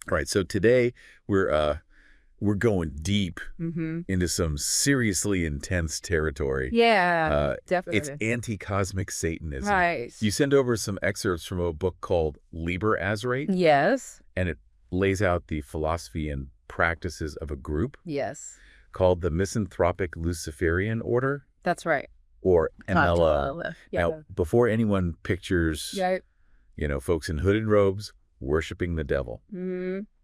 All right, so today we're going deep into some seriously intense territory. Yeah, definitely. It's anti-cosmic Satanism. Right. You send over some excerpts from a book called Liber Azerate. Yes. And it lays out the philosophy and practices of a group. Yes. Called the Misanthropic Luciferian Order. That's right. Or MLO. Yeah. Now, before anyone pictures, folks in hooded robes worshiping the devil,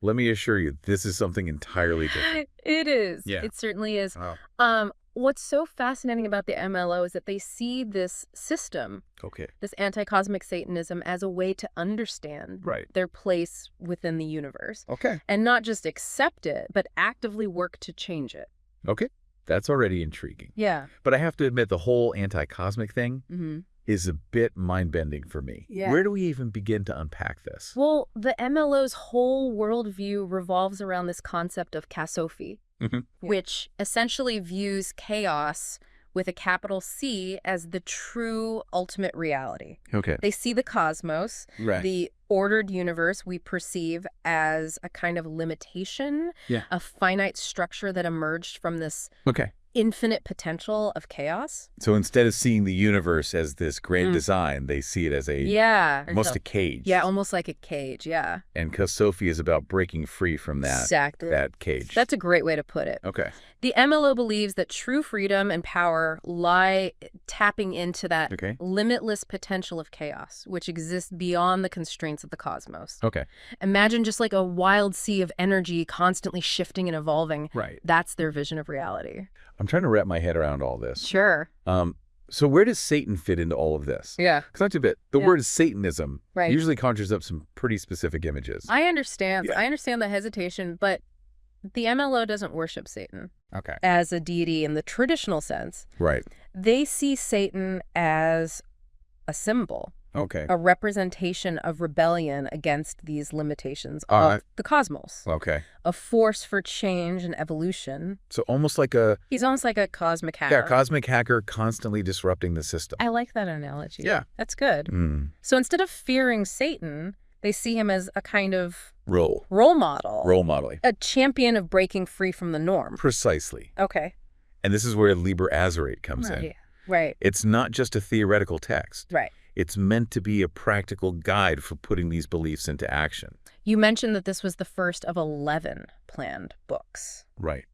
let me assure you, this is something entirely different. It is. Yeah. It certainly is. Oh. What's so fascinating about the MLO is that they see this system, this anti-cosmic Satanism, as a way to understand their place within the universe. And not just accept it, but actively work to change it. That's already intriguing. Yeah. But I have to admit, the whole anti-cosmic thing is a bit mind-bending for me. Yeah. Where do we even begin to unpack this? Well, the MLO's whole worldview revolves around this concept of Chaos-Gnosis, which essentially views chaos with a capital C as the true ultimate reality. They see the cosmos, the ordered universe we perceive as a kind of limitation, a finite structure that emerged from this infinite potential of chaos. So instead of seeing the universe as this grand design, they see it as almost a cage. Yeah, almost like a cage, And Chaos-Gnosis is about breaking free from that cage. That's a great way to put it. The MLO believes that true freedom and power lie tapping into that limitless potential of chaos, which exists beyond the constraints of the cosmos. Imagine just like a wild sea of energy constantly shifting and evolving. That's their vision of reality. I'm trying to wrap my head around all this. Sure. So where does Satan fit into all of this? Because not too bit. The word Satanism usually conjures up some pretty specific images. I understand. I understand the hesitation, but the MLO doesn't worship Satan as a deity in the traditional sense. They see Satan as a symbol. A representation of rebellion against these limitations of the cosmos. A force for change and evolution. So almost like he's almost like a cosmic hacker. Yeah, cosmic hacker constantly disrupting the system. I like that analogy. Yeah. That's good. So instead of fearing Satan, they see him as a kind of role model. A champion of breaking free from the norm. Precisely. And this is where Liber Azerate comes in. It's not just a theoretical text. It's meant to be a practical guide for putting these beliefs into action. You mentioned that this was the first of 11 planned books.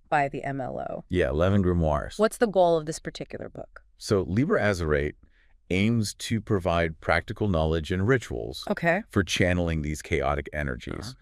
By the MLO. Yeah, 11 grimoires. What's the goal of this particular book? So Liber Azerate aims to provide practical knowledge and rituals for channeling these chaotic energies.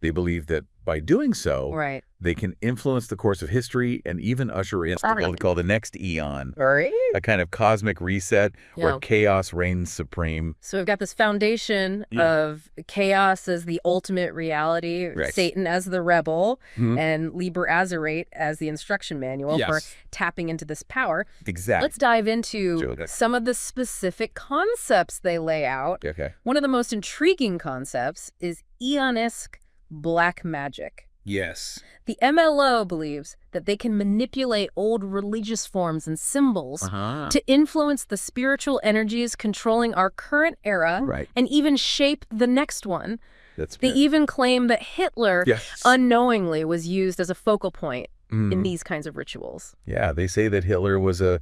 They believe that by doing so, they can influence the course of history and even usher in what we call the next eon, a kind of cosmic reset where chaos reigns supreme. So we've got this foundation of chaos as the ultimate reality, Satan as the rebel, and Liber Azerate as the instruction manual for tapping into this power. Let's dive into some of the specific concepts they lay out. One of the most intriguing concepts is Aeonic black magic. The MLO believes that they can manipulate old religious forms and symbols to influence the spiritual energies controlling our current era and even shape the next one. They even claim that Hitler unknowingly was used as a focal point in these kinds of rituals. Yeah, they say that Hitler was a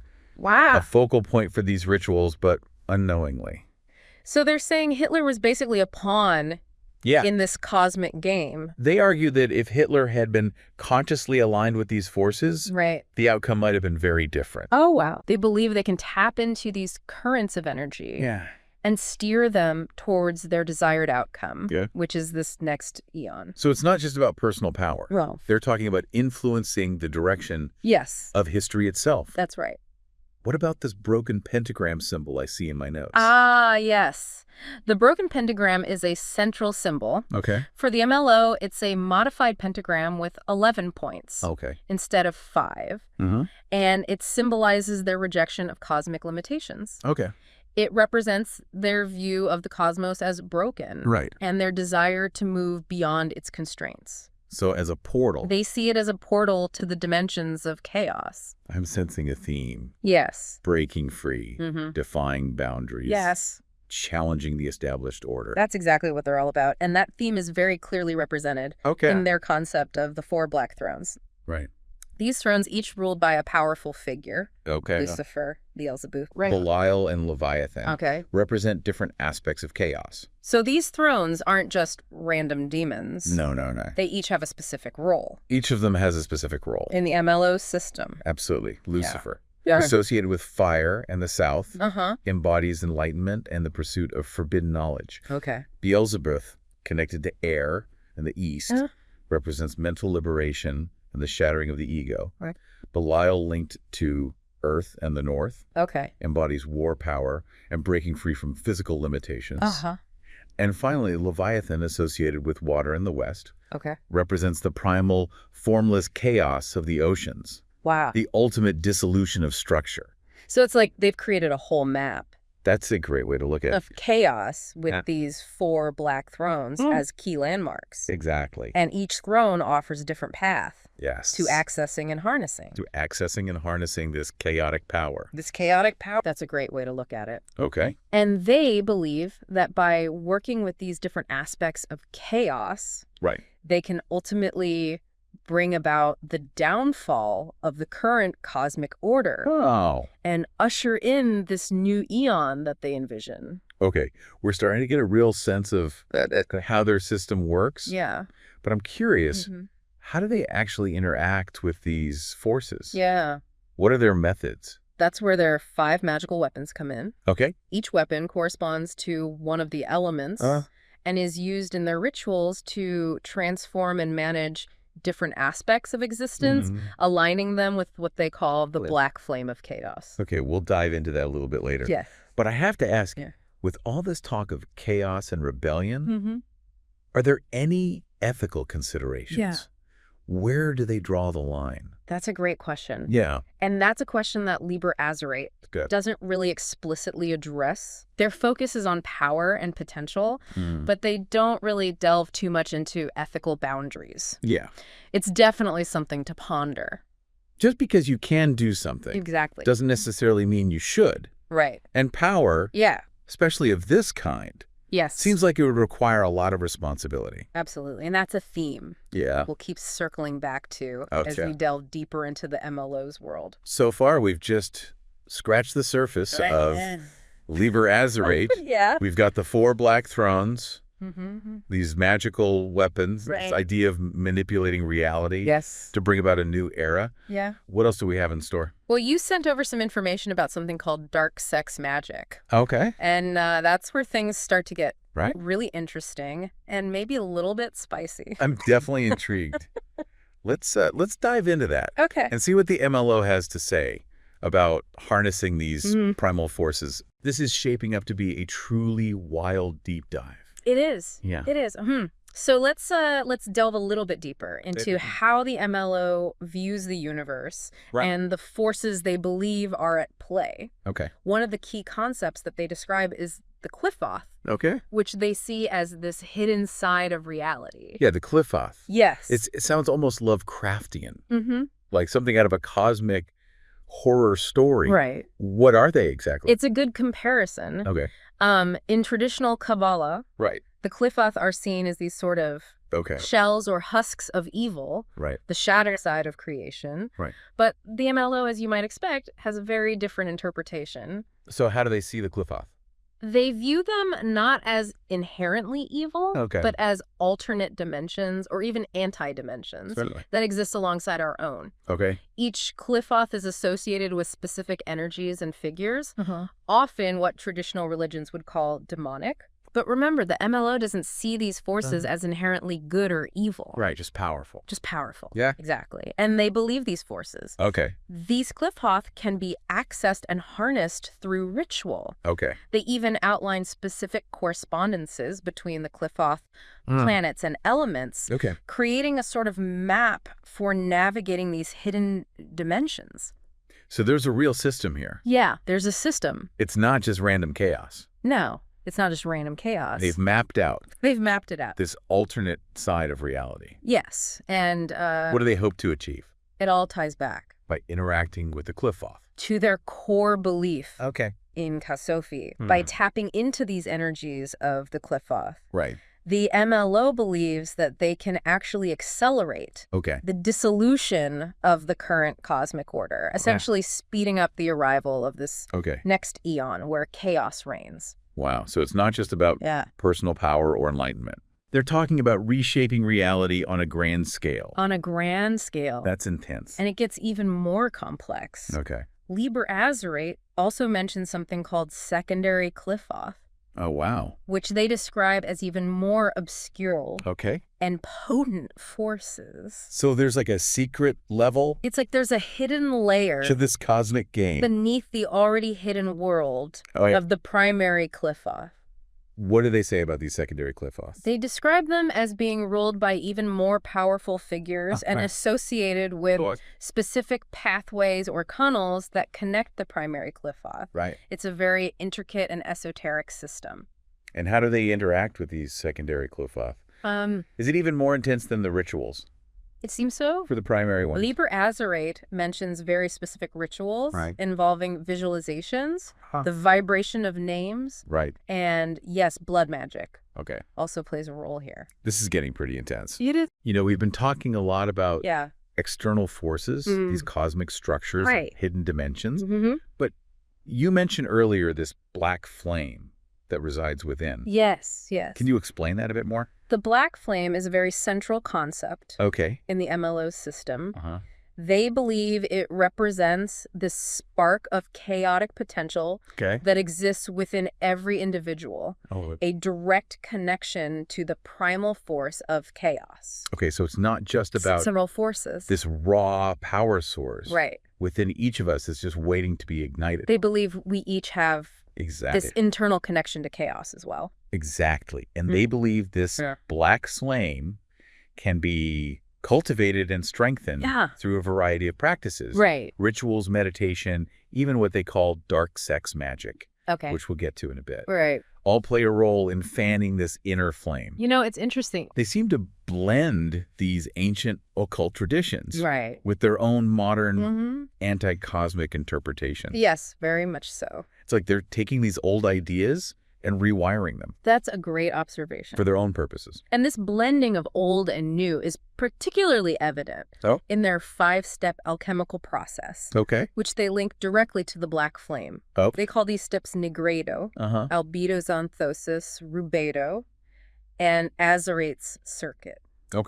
focal point for these rituals, but unknowingly. So they're saying Hitler was basically a pawn in this cosmic game. They argue that if Hitler had been consciously aligned with these forces, the outcome might have been very different. Oh, wow. They believe they can tap into these currents of energy and steer them towards their desired outcome, which is this next eon. So it's not just about personal power. They're talking about influencing the direction of history itself. That's right. What about this broken pentagram symbol I see in my notes? Yes. The broken pentagram is a central symbol. For the MLO, it's a modified pentagram with 11 points instead of 5. And it symbolizes their rejection of cosmic limitations. It represents their view of the cosmos as broken and their desire to move beyond its constraints. So as a portal. They see it as a portal to the dimensions of chaos. I'm sensing a theme. Yes. Breaking free, defying boundaries. Yes. challenging the established order. That's exactly what they're all about. And that theme is very clearly represented in their concept of the 4 black thrones. Right. These thrones, each ruled by a powerful figure. Lucifer, Beelzebub. Right. Belial and Leviathan. Represent different aspects of chaos. So these thrones aren't just random demons. No. They each have a specific role. Each of them has a specific role. In the MLO system. Absolutely. Lucifer. Yeah. Associated with fire and the south, embodies enlightenment and the pursuit of forbidden knowledge. Beelzebub, connected to air and the east, represents mental liberation and the shattering of the ego. Belial, linked to earth and the north, embodies war power and breaking free from physical limitations. And finally, Leviathan, associated with water in the west, represents the primal, formless chaos of the oceans. Wow. The ultimate dissolution of structure. So it's like they've created a whole map. That's a great way to look at it. Of chaos with these 4 black thrones as key landmarks. Exactly. And each throne offers a different path. Yes. To accessing and harnessing. To accessing and harnessing this chaotic power. This chaotic power. That's a great way to look at it. Okay. And they believe that by working with these different aspects of chaos, they can ultimately bring about the downfall of the current cosmic order and usher in this new eon that they envision. Okay, we're starting to get a real sense of how their system works. Yeah. But I'm curious, how do they actually interact with these forces? Yeah. What are their methods? That's where their 5 magical weapons come in. Okay. Each weapon corresponds to one of the elements and is used in their rituals to transform and manage different aspects of existence, aligning them with what they call the black flame of chaos. Okay, we'll dive into that a little bit later. Yes. But I have to ask, with all this talk of chaos and rebellion, are there any ethical considerations? Yeah. Where do they draw the line? That's a great question. Yeah. And that's a question that Liber Azerate doesn't really explicitly address. Their focus is on power and potential, but they don't really delve too much into ethical boundaries. Yeah. It's definitely something to ponder. Just because you can do something doesn't necessarily mean you should. Right. And power, especially of this kind, seems like it would require a lot of responsibility. Absolutely. And that's a theme. Yeah. We'll keep circling back to as we delve deeper into the MLO's world. So far, we've just scratched the surface of Liber Azerate. We've got the 4 black thrones, these magical weapons, this idea of manipulating reality to bring about a new era. Yeah. What else do we have in store? Well, you sent over some information about something called dark sex magic. Okay. And that's where things start to get really interesting and maybe a little bit spicy. I'm definitely intrigued. Let's dive into that. Okay. And see what the MLO has to say about harnessing these primal forces. This is shaping up to be a truly wild deep dive. It is. Yeah. It is. So let's delve a little bit deeper into how the MLO views the universe and the forces they believe are at play. Okay. One of the key concepts that they describe is the Qliphoth. Okay. Which they see as this hidden side of reality. Yeah, the Qliphoth. Yes. It sounds almost Lovecraftian. Like something out of a cosmic horror story. Right. What are they exactly? It's a good comparison. Okay. In traditional Kabbalah, the Qliphoth are seen as these sort of shells or husks of evil, the shadow side of creation. But the MLO, as you might expect, has a very different interpretation. So how do they see the Qliphoth? They view them not as inherently evil, but as alternate dimensions or even anti-dimensions that exist alongside our own. Each Qliphoth is associated with specific energies and figures, often what traditional religions would call demonic. But remember, the MLO doesn't see these forces as inherently good or evil. Right, just powerful. Just powerful. Yeah. Exactly. And they believe these forces. These Qliphoth can be accessed and harnessed through ritual. They even outline specific correspondences between the Qliphoth planets and elements, creating a sort of map for navigating these hidden dimensions. So there's a real system here. Yeah, there's a system. It's not just random chaos. No. It's not just random chaos. They've mapped out. They've mapped it out. This alternate side of reality. Yes. And what do they hope to achieve? It all ties back. By interacting with the Qliphoth. To their core belief in Kasophi by tapping into these energies of the Qliphoth. Right. The MLO believes that they can actually accelerate the dissolution of the current cosmic order, essentially speeding up the arrival of this next eon where chaos reigns. Wow. So it's not just about personal power or enlightenment. They're talking about reshaping reality on a grand scale. On a grand scale. That's intense. And it gets even more complex. Liber Azerate also mentions something called secondary Qliphoth. Oh, wow. Which they describe as even more obscure and potent forces. So there's like a secret level? It's like there's a hidden layer to this cosmic game beneath the already hidden world of the primary Qliphoth. What do they say about these secondary Qliphoths? They describe them as being ruled by even more powerful figures and associated with specific pathways or tunnels that connect the primary Qliphoth. Right. It's a very intricate and esoteric system. And how do they interact with these secondary Qliphoth? Is it even more intense than the rituals? It seems so. For the primary ones. Liber Azerate mentions very specific rituals involving visualizations, the vibration of names, and yes, blood magic. Also plays a role here. This is getting pretty intense. It is. You know, we've been talking a lot about external forces, these cosmic structures, hidden dimensions. But you mentioned earlier this black flame that resides within. Yes, yes. Can you explain that a bit more? The black flame is a very central concept in the MLO system. They believe it represents this spark of chaotic potential that exists within every individual, a direct connection to the primal force of chaos. So it's not just about several forces. This raw power source within each of us is just waiting to be ignited. They believe we each have this internal connection to chaos as well. Exactly. And they believe this black flame can be cultivated and strengthened through a variety of practices. Rituals, meditation, even what they call dark sex magic, which we'll get to in a bit. All play a role in fanning this inner flame. You know, it's interesting. They seem to blend these ancient occult traditions with their own modern anti-cosmic interpretations. Yes, very much so. It's like they're taking these old ideas and rewiring them. That's a great observation. For their own purposes. And this blending of old and new is particularly evident in their 5-step alchemical process, which they link directly to the black flame. They call these steps nigredo, albedozanthosis, rubedo, and Azerate's circuit.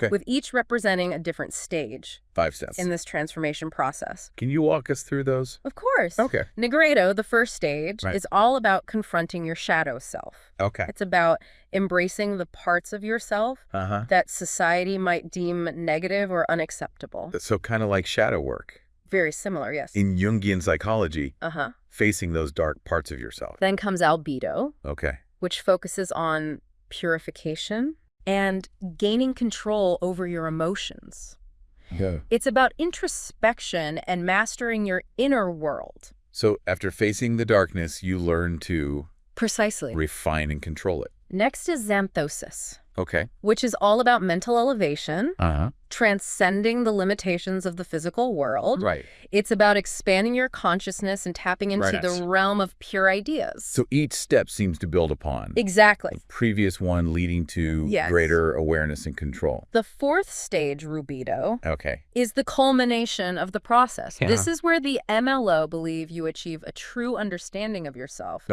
With each representing a different stage. 5 steps. In this transformation process. Can you walk us through those? Of course. Nigredo, the first stage, is all about confronting your shadow self. It's about embracing the parts of yourself that society might deem negative or unacceptable. So kind of like shadow work. Very similar, yes. In Jungian psychology, facing those dark parts of yourself. Then comes albedo, which focuses on purification and gaining control over your emotions. It's about introspection and mastering your inner world. So after facing the darkness, you learn to refine and control it. Next is xanthosis, which is all about mental elevation, transcending the limitations of the physical world. It's about expanding your consciousness and tapping into the realm of pure ideas. So each step seems to build upon the previous one, leading to greater awareness and control. The 4th stage, rubedo, is the culmination of the process. This is where the MLO believe you achieve a true understanding of yourself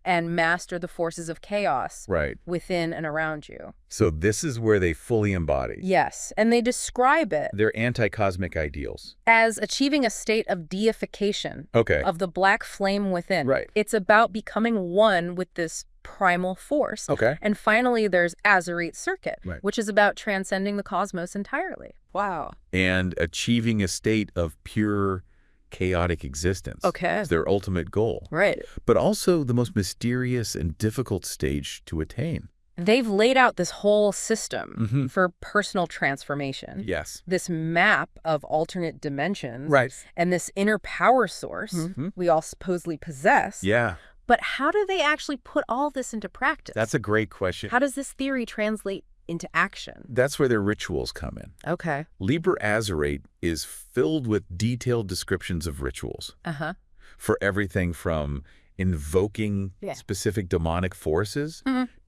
and master the forces of chaos within and around you. So this is where they fully embody. Yes, and they describe it. Their anti-cosmic ideals. As achieving a state of deification of the black flame within. It's about becoming one with this primal force. And finally, there's Azerate circuit, which is about transcending the cosmos entirely. Wow. And achieving a state of pure chaotic existence. It's their ultimate goal. But also the most mysterious and difficult stage to attain. They've laid out this whole system for personal transformation. This map of alternate dimensions. And this inner power source we all supposedly possess. But how do they actually put all this into practice? That's a great question. How does this theory translate into action? That's where their rituals come in. Liber Azerate is filled with detailed descriptions of rituals. For everything from invoking specific demonic forces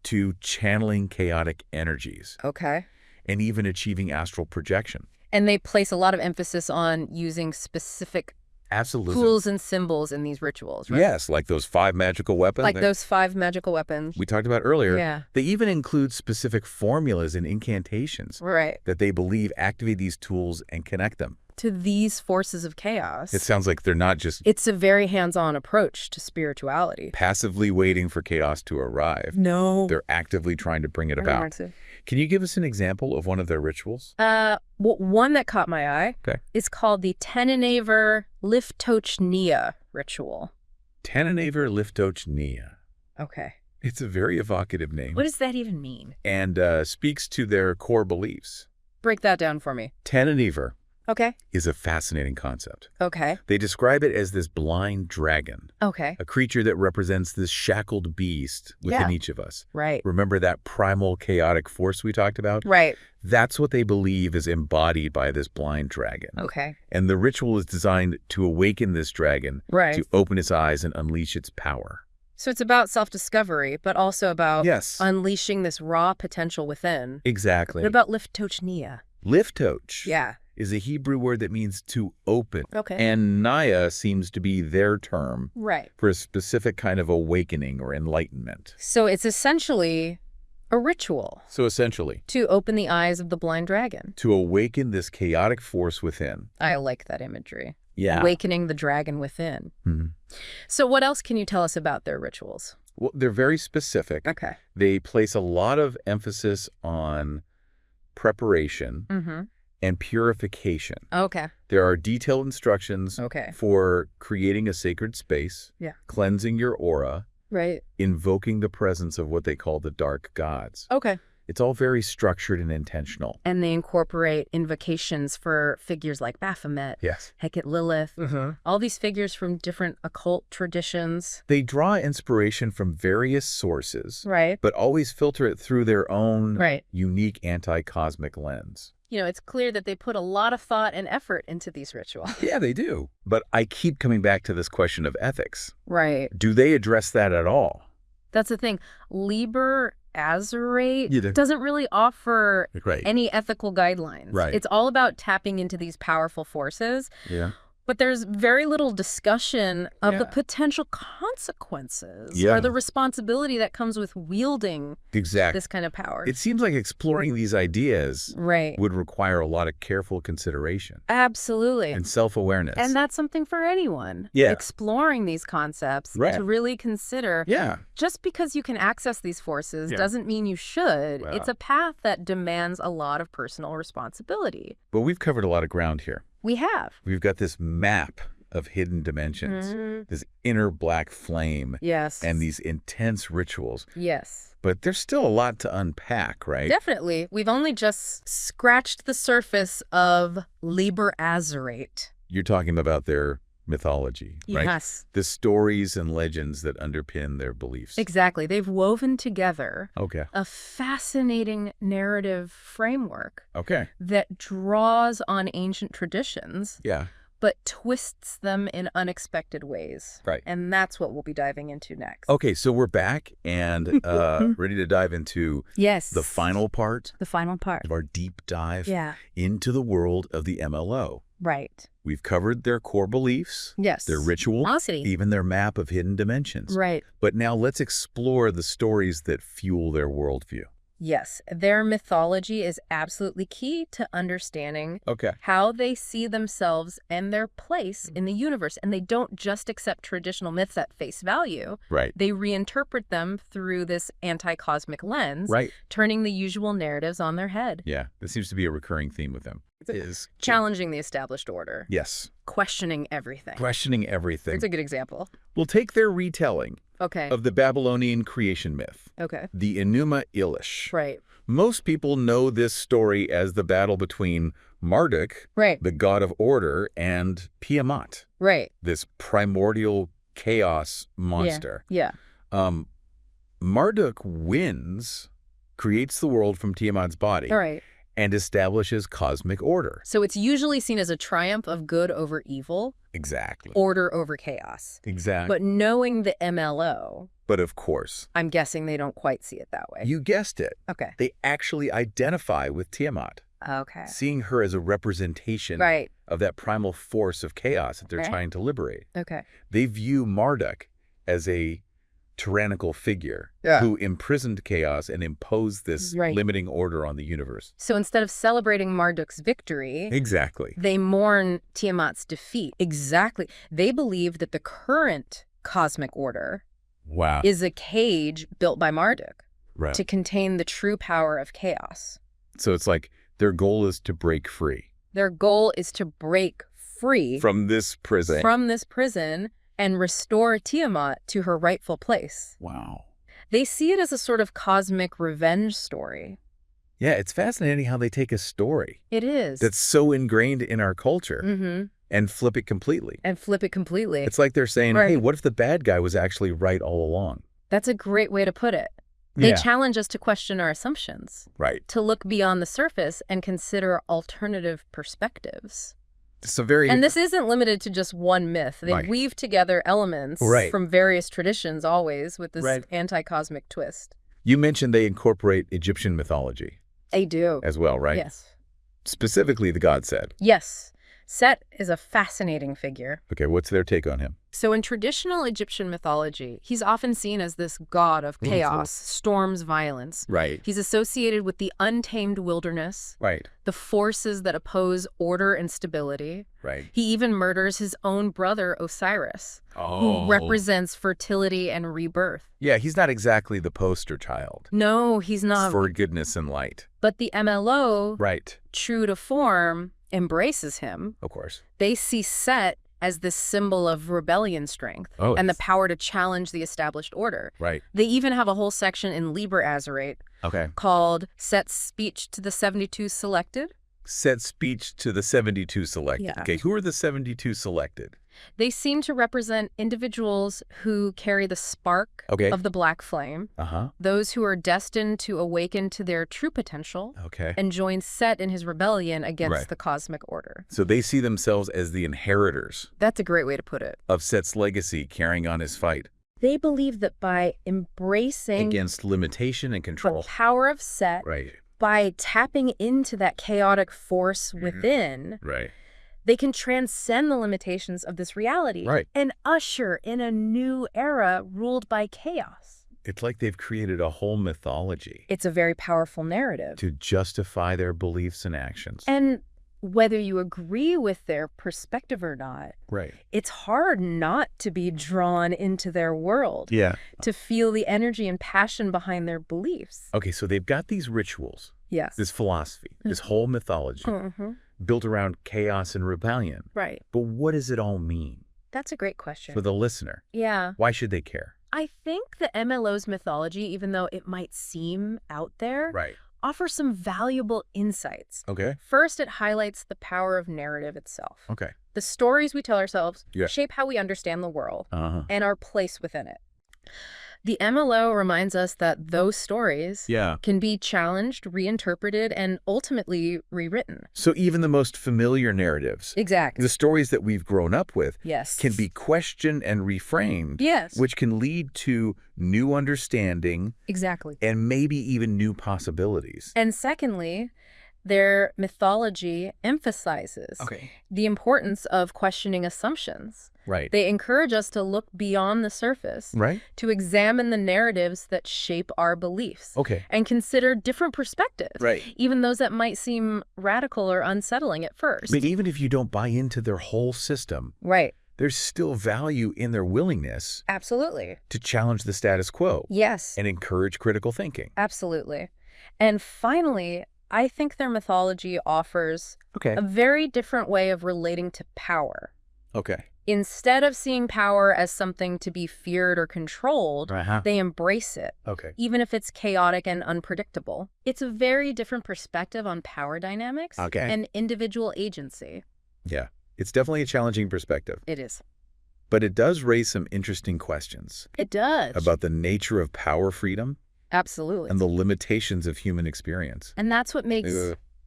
to channeling chaotic energies. Okay. And even achieving astral projection. And they place a lot of emphasis on using specific tools and symbols in these rituals, right? Yes, like those 5 magical weapons. Like those 5 magical weapons. We talked about earlier. Yeah. They even include specific formulas and incantations that they believe activate these tools and connect them to these forces of chaos. It sounds like they're not just... It's a very hands-on approach to spirituality. Passively waiting for chaos to arrive. No. They're actively trying to bring it about. Can you give us an example of one of their rituals? One that caught my eye is called the Tenenaver Liftochnia ritual. Tenenaver Liftochnia. Okay. It's a very evocative name. What does that even mean? And speaks to their core beliefs. Break that down for me. Tenenaver Okay. is a fascinating concept. Okay. They describe it as this blind dragon. Okay. A creature that represents this shackled beast within each of us. Right. Remember that primal chaotic force we talked about? Right. That's what they believe is embodied by this blind dragon. Okay. And the ritual is designed to awaken this dragon, to open its eyes and unleash its power. So it's about self-discovery, but also about unleashing this raw potential within. Exactly. What about Liftochnia? Liftoch. Yeah. Is a Hebrew word that means to open. Okay. And Naya seems to be their term for a specific kind of awakening or enlightenment. So it's essentially a ritual. So essentially. To open the eyes of the blind dragon. To awaken this chaotic force within. I like that imagery. Yeah. Awakening the dragon within. Mm-hmm. So what else can you tell us about their rituals? Well, they're very specific. Okay. They place a lot of emphasis on preparation. And purification. Okay. There are detailed instructions for creating a sacred space, cleansing your aura, invoking the presence of what they call the dark gods. Okay. It's all very structured and intentional. And they incorporate invocations for figures like Baphomet, Hecate Lilith, all these figures from different occult traditions. They draw inspiration from various sources, but always filter it through their own unique anti-cosmic lens. You know, it's clear that they put a lot of thought and effort into these rituals. Yeah, they do. But I keep coming back to this question of ethics. Right. Do they address that at all? That's the thing. Liber Azerate doesn't really offer any ethical guidelines. Right. It's all about tapping into these powerful forces. Yeah. But there's very little discussion of the potential consequences or the responsibility that comes with wielding this kind of power. It seems like exploring these ideas would require a lot of careful consideration. Absolutely. And self-awareness. And that's something for anyone. Yeah. Exploring these concepts to really consider. Yeah. Just because you can access these forces doesn't mean you should. Well. It's a path that demands a lot of personal responsibility. But we've covered a lot of ground here. We have. We've got this map of hidden dimensions, this inner black flame, and these intense rituals. Yes. But there's still a lot to unpack, right? Definitely. We've only just scratched the surface of Liber Azerate. You're talking about their mythology, right? Yes. The stories and legends that underpin their beliefs. Exactly. They've woven together a fascinating narrative framework that draws on ancient traditions but twists them in unexpected ways. Right. And that's what we'll be diving into next. Okay, so we're back and ready to dive into the final part. The final part. Of our deep dive into the world of the MLO. Right. We've covered their core beliefs, their ritual, even their map of hidden dimensions. Right. But now let's explore the stories that fuel their worldview. Yes, their mythology is absolutely key to understanding how they see themselves and their place in the universe. And they don't just accept traditional myths at face value. Right. They reinterpret them through this anti-cosmic lens, turning the usual narratives on their head. Yeah, this seems to be a recurring theme with them. Is challenging the established order. Yes. Questioning everything. Questioning everything. It's a good example. We'll take their retelling of the Babylonian creation myth. The Enuma Elish. Right. Most people know this story as the battle between Marduk, the god of order, and Tiamat. Right. This primordial chaos monster. Yeah. Marduk wins, creates the world from Tiamat's body. Right. And establishes cosmic order. So it's usually seen as a triumph of good over evil. Exactly. Order over chaos. Exactly. But knowing the MLO... But of course. I'm guessing they don't quite see it that way. You guessed it. Okay. They actually identify with Tiamat. Okay. Seeing her as a representation of that primal force of chaos that they're trying to liberate. Okay. They view Marduk as a tyrannical figure who imprisoned chaos and imposed this limiting order on the universe. So instead of celebrating Marduk's victory, they mourn Tiamat's defeat. Exactly. They believe that the current cosmic order is a cage built by Marduk to contain the true power of chaos. So it's like their goal is to break free. Their goal is to break free from this prison. And restore Tiamat to her rightful place. Wow. They see it as a sort of cosmic revenge story. Yeah, it's fascinating how they take a story. It is. That's so ingrained in our culture and flip it completely. It's like they're saying, hey, what if the bad guy was actually right all along? That's a great way to put it. They challenge us to question our assumptions. To look beyond the surface and consider alternative perspectives. And this isn't limited to just one myth. They weave together elements from various traditions always with this anti-cosmic twist. You mentioned they incorporate Egyptian mythology. They do. As well, right? Yes. Specifically the god Set. Yes. Set is a fascinating figure. Okay, what's their take on him? So in traditional Egyptian mythology, he's often seen as this god of chaos, storms, violence. He's associated with the untamed wilderness, the forces that oppose order and stability. He even murders his own brother, Osiris, who represents fertility and rebirth. Yeah, he's not exactly the poster child. No, he's not. For goodness and light. But the MLO, true to form, embraces him. Of course. They see Set as this symbol of rebellion strength and the power to challenge the established order. They even have a whole section in Liber Azerate called Set's Speech to the 72 Selected. Set's Speech to the 72 Selected. Okay, who are the 72 selected? They seem to represent individuals who carry the spark of the black flame, those who are destined to awaken to their true potential and join Set in his rebellion against the cosmic order. So they see themselves as the inheritors. That's a great way to put it. Of Set's legacy carrying on his fight. They believe that by embracing against limitation and control, the power of Set, by tapping into that chaotic force within, they can transcend the limitations of this reality and usher in a new era ruled by chaos. It's like they've created a whole mythology. It's a very powerful narrative. To justify their beliefs and actions. And whether you agree with their perspective or not, it's hard not to be drawn into their world. To feel the energy and passion behind their beliefs. Okay, so they've got these rituals. This philosophy, this whole mythology. Built around chaos and rebellion. But what does it all mean? That's a great question. For the listener. Why should they care? I think the MLO's mythology, even though it might seem out there, offers some valuable insights. First, it highlights the power of narrative itself. The stories we tell ourselves shape how we understand the world and our place within it. The MLO reminds us that those stories can be challenged, reinterpreted, and ultimately rewritten. So even the most familiar narratives, the stories that we've grown up with, can be questioned and reframed, which can lead to new understanding, and maybe even new possibilities. And secondly, their mythology emphasizes the importance of questioning assumptions. They encourage us to look beyond the surface, to examine the narratives that shape our beliefs, and consider different perspectives, even those that might seem radical or unsettling at first. But even if you don't buy into their whole system, there's still value in their willingness to challenge the status quo. And encourage critical thinking. Absolutely. And finally, I think their mythology offers a very different way of relating to power. Instead of seeing power as something to be feared or controlled, they embrace it, even if it's chaotic and unpredictable. It's a very different perspective on power dynamics and individual agency. Yeah, it's definitely a challenging perspective. It is. But it does raise some interesting questions. It does. About the nature of power freedom. Absolutely. And the limitations of human experience. And that's what makes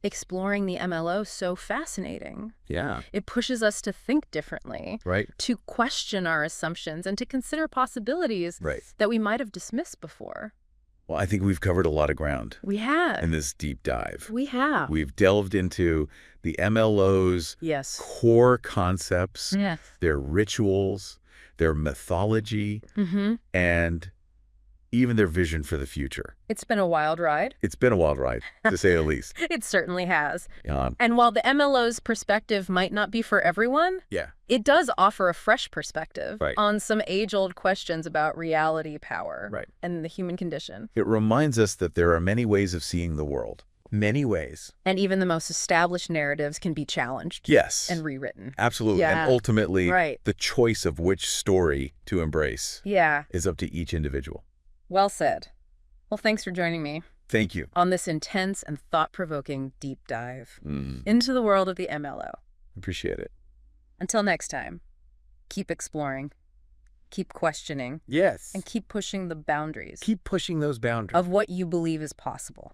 exploring the MLO so fascinating. Yeah. It pushes us to think differently, right? To question our assumptions and to consider possibilities that we might have dismissed before. Well, I think we've covered a lot of ground. We have. In this deep dive. We have. We've delved into the MLO's core concepts, their rituals, their mythology, and even their vision for the future. It's been a wild ride. It's been a wild ride, to say the least. It certainly has. And while the MLO's perspective might not be for everyone, it does offer a fresh perspective on some age-old questions about reality, power, and the human condition. It reminds us that there are many ways of seeing the world. Many ways. And even the most established narratives can be challenged. Yes. And rewritten. Absolutely. And ultimately, the choice of which story to embrace is up to each individual. Well said. Well, thanks for joining me. Thank you. On this intense and thought-provoking deep dive into the world of the MLO. Appreciate it. Until next time, keep exploring, keep questioning. Yes. And keep pushing the boundaries. Keep pushing those boundaries. Of what you believe is possible.